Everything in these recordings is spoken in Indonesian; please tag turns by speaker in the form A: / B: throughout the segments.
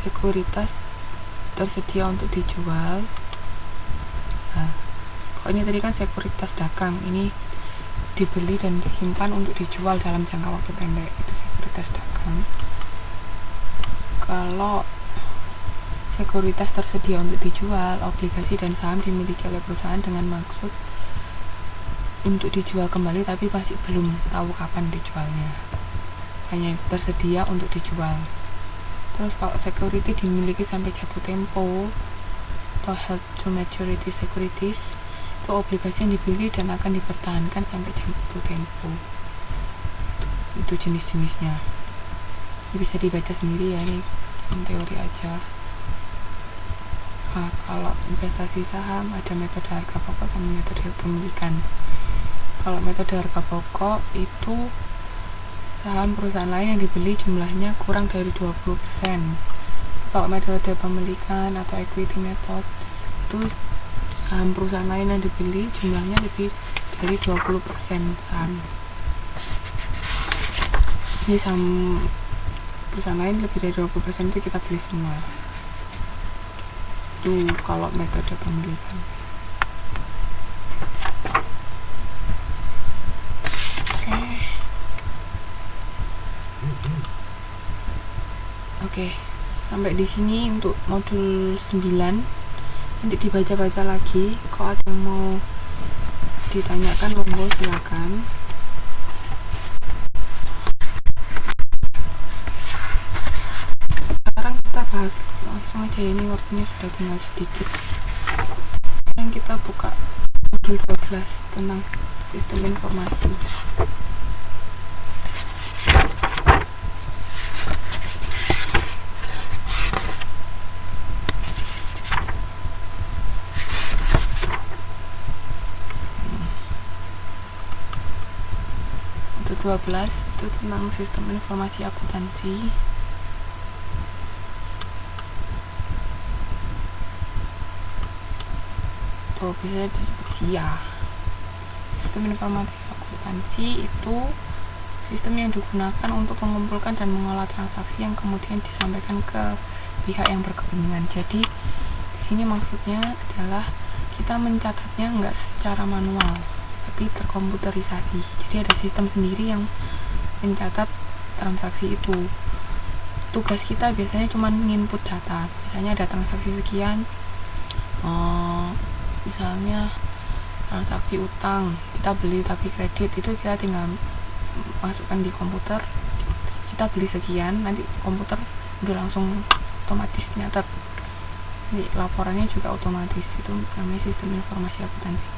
A: sekuritas tersedia untuk dijual. Nah, kok ini tadi kan sekuritas dagang, ini dibeli dan disimpan untuk dijual dalam jangka waktu pendek, itu sekuritas dagang. Kalau sekuritas tersedia untuk dijual, obligasi dan saham dimiliki oleh perusahaan dengan maksud untuk dijual kembali tapi masih belum tahu kapan dijualnya, hanya tersedia untuk dijual. Terus kalau security dimiliki sampai jatuh tempo atau held to maturity securities, itu obligasi yang dibeli dan akan dipertahankan sampai jatuh tempo. Itu jenis-jenisnya, bisa dibaca sendiri ya, ini teori aja. Nah, kalau investasi saham ada metode harga pokok sama metode pemilikan. Kalau metode harga pokok itu saham perusahaan lain yang dibeli jumlahnya kurang dari 20%. Kalau metode pemilikan atau equity method itu saham perusahaan lain yang dibeli jumlahnya lebih dari 20% saham. Ini saham perusahaan lain lebih dari 20% itu kita beli semua. Itu kalau metode pemilikan. Oke, sampai di sini untuk modul 9. Nanti dibaca-baca lagi. Kalau ada yang mau ditanyakan, monggo silakan. Sekarang kita bahas langsung aja, ini waktunya sudah tinggal sedikit. Sekarang kita buka modul 12 tentang sistem informasi. Modul 12 itu tentang sistem informasi akuntansi. Bisa disebut SIA. Sistem informasi akuntansi itu sistem yang digunakan untuk mengumpulkan dan mengolah transaksi yang kemudian disampaikan ke pihak yang berkepentingan. Jadi di sini maksudnya adalah kita mencatatnya nggak secara manual, tapi terkomputerisasi. Jadi ada sistem sendiri yang mencatat transaksi itu. Tugas kita biasanya cuma nginput data. Misalnya ada transaksi sekian, misalnya transaksi utang, kita beli tapi kredit, itu kita tinggal masukkan di komputer, kita beli sekian, nanti komputer udah langsung otomatis nyatet. Jadi laporannya juga otomatis. Itu namanya sistem informasi akuntansi.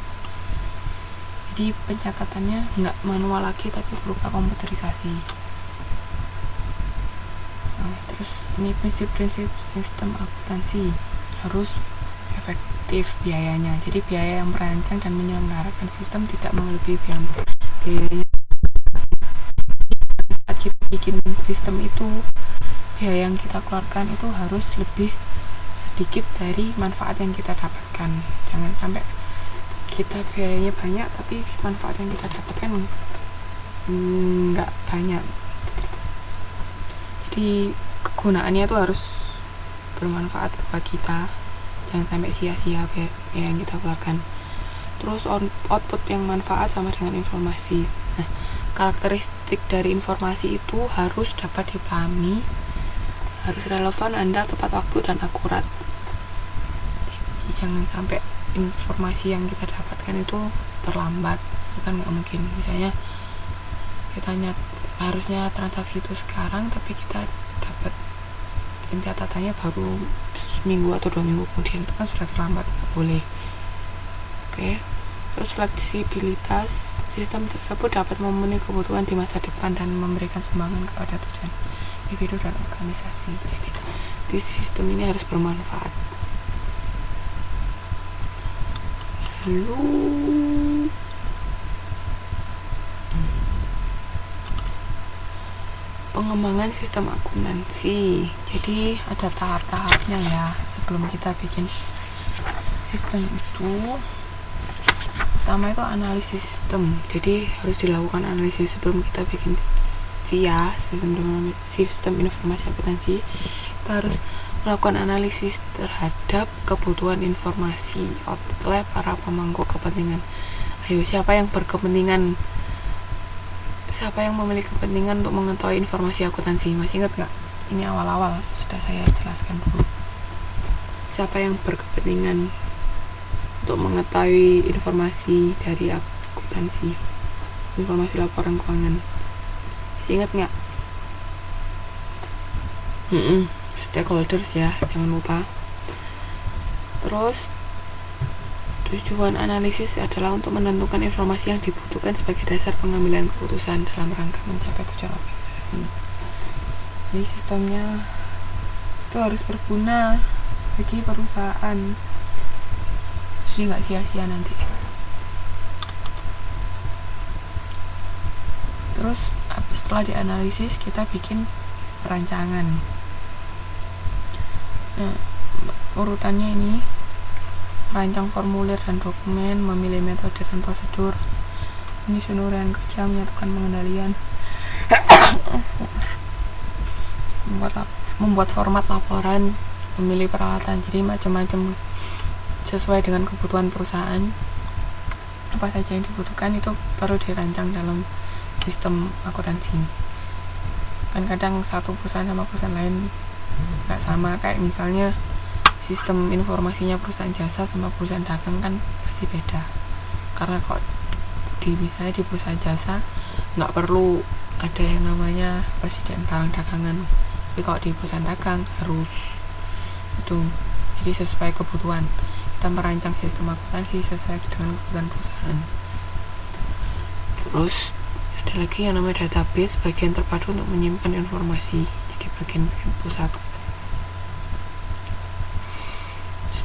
A: Jadi pencatatannya nggak manual lagi tapi berupa komputerisasi. Nah, terus ini prinsip-prinsip sistem akuntansi harus efektif biayanya. Jadi biaya yang merancang dan menyelenggarakan sistem tidak melebihi biayanya. Saat kita bikin sistem itu, biaya yang kita keluarkan itu harus lebih sedikit dari manfaat yang kita dapatkan. Jangan sampai kita biayanya banyak tapi manfaat yang kita dapatkan nggak banyak. Jadi kegunaannya itu harus bermanfaat buat kita, jangan sampai sia-sia biaya yang kita keluarkan. Terus output yang manfaat sama dengan informasi. Nah, karakteristik dari informasi itu harus dapat dipahami, harus relevan, andal, tepat waktu, dan akurat. Jadi jangan sampai informasi yang kita dapatkan itu terlambat, itu kan nggak mungkin. Misalnya kita harusnya transaksi itu sekarang tapi kita dapat pencatatannya baru seminggu atau 2 minggu kemudian, itu kan sudah terlambat, nggak boleh. Oke. Terus fleksibilitas, sistem tersebut dapat memenuhi kebutuhan di masa depan dan memberikan sumbangan kepada tujuan individu dan organisasi. Jadi di sistem ini harus bermanfaat. Lalu pengembangan sistem akuntansi. Jadi ada tahap-tahapnya ya sebelum kita bikin sistem itu. pertama itu analisis sistem. Jadi harus dilakukan analisis sebelum kita bikin SIA, sistem informasi akuntansi. Kita harus melakukan analisis terhadap kebutuhan informasi oleh para pemangku kepentingan. Ayo, siapa yang memiliki kepentingan untuk mengetahui informasi akuntansi? Masih ingat nggak? Ini awal-awal sudah saya jelaskan dulu. Siapa yang berkepentingan untuk mengetahui informasi dari akuntansi, informasi laporan keuangan? Masih ingat nggak? Stakeholders ya, jangan lupa. Terus tujuan analisis adalah untuk menentukan informasi yang dibutuhkan sebagai dasar pengambilan keputusan dalam rangka mencapai tujuan organisasi. Jadi sistemnya itu harus berguna bagi perusahaan, jadi nggak sia-sia nanti. Terus setelah dianalisis kita bikin perancangan. Nah, urutannya ini: merancang formulir dan dokumen, memilih metode dan prosedur, menyusun uraian kerja, menyatukan pengendalian, membuat format laporan, memilih peralatan. Jadi macam-macam sesuai dengan kebutuhan perusahaan. Apa saja yang dibutuhkan itu baru dirancang dalam sistem akuntansi. Kan kadang satu perusahaan sama perusahaan lain nggak sama, kayak misalnya sistem informasinya perusahaan jasa sama perusahaan dagang kan pasti beda. Karena kok misalnya di perusahaan jasa nggak perlu ada yang namanya presiden barang dagangan, tapi kalau di perusahaan dagang harus itu. Jadi sesuai kebutuhan, kita merancang sistem akuntansi sesuai dengan kebutuhan perusahaan. Terus ada lagi yang namanya database, bagian terpadu untuk menyimpan informasi. Jadi bagian pusat.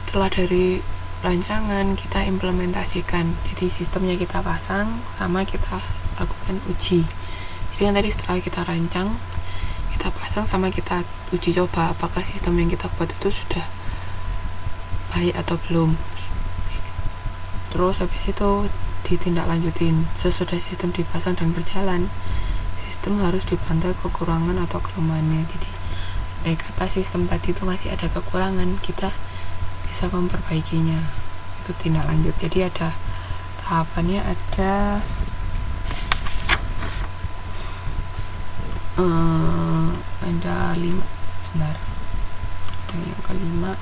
A: Setelah dari rancangan kita implementasikan, jadi sistemnya kita pasang sama kita lakukan uji. Jadi kan tadi setelah kita rancang, kita pasang sama kita uji coba apakah sistem yang kita buat itu sudah baik atau belum. Terus habis itu ditindaklanjutin. Sesudah sistem dipasang dan berjalan, sistem harus dipantau kekurangan atau kelemahannya. Jadi kata sistem tadi itu masih ada kekurangan, kita bisa memperbaikinya. Itu tindak lanjut. Jadi ada tahapannya, ada ada 5 sebentar. Yang kelima,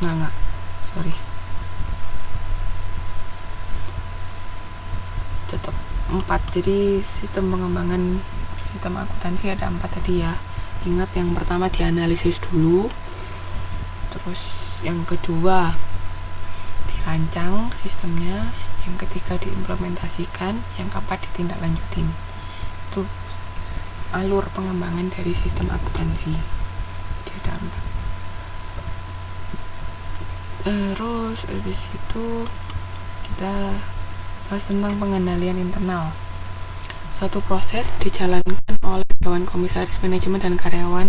A: enggak, sorry, tetap 4. Jadi sistem pengembangan sistem akuntansi ada 4 tadi ya. Ingat, yang pertama dianalisis dulu, terus yang kedua dirancang sistemnya, yang ketiga diimplementasikan, yang keempat ditindaklanjutin. Itu alur pengembangan dari sistem akuntansi. Jadi ada 4. Terus habis itu kita bahas tentang pengendalian internal. Suatu proses dijalankan oleh Dewan Komisaris Manajemen dan Karyawan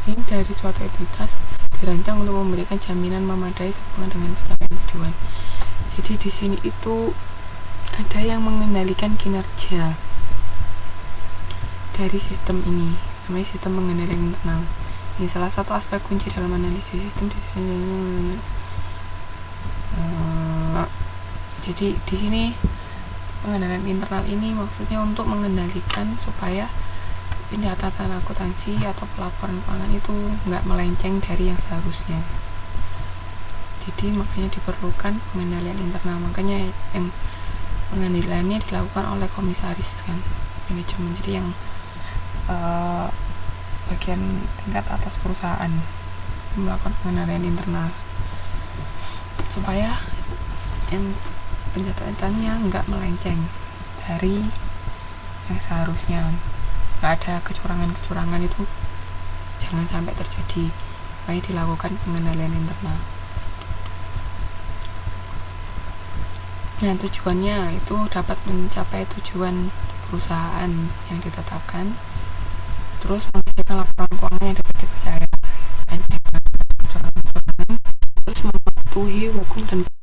A: yang dari suatu entitas dirancang untuk memberikan jaminan memadai sehubungan dengan pencapaian tujuan. Jadi di sini itu ada yang mengendalikan kinerja dari sistem ini, namanya sistem pengendalian internal. Ini salah satu aspek kunci dalam analisis sistem di sini. Jadi di sini pengendalian internal ini maksudnya untuk mengendalikan supaya pencatatan akuntansi atau pelaporan keuangan itu nggak melenceng dari yang seharusnya. Jadi makanya diperlukan pengendalian internal. Makanya yang pengendaliannya dilakukan oleh komisaris kan, manajemen. Jadi yang bagian tingkat atas perusahaan melakukan pengendalian internal supaya yang pencatatannya nggak melenceng dari yang seharusnya, nggak ada kecurangan itu, jangan sampai terjadi. Makanya dilakukan pengendalian internal. Nah, tujuannya itu dapat mencapai tujuan perusahaan yang ditetapkan, terus menghasilkan laporan keuangan yang dapat dipercaya, terus membuat mematuhi hukum dan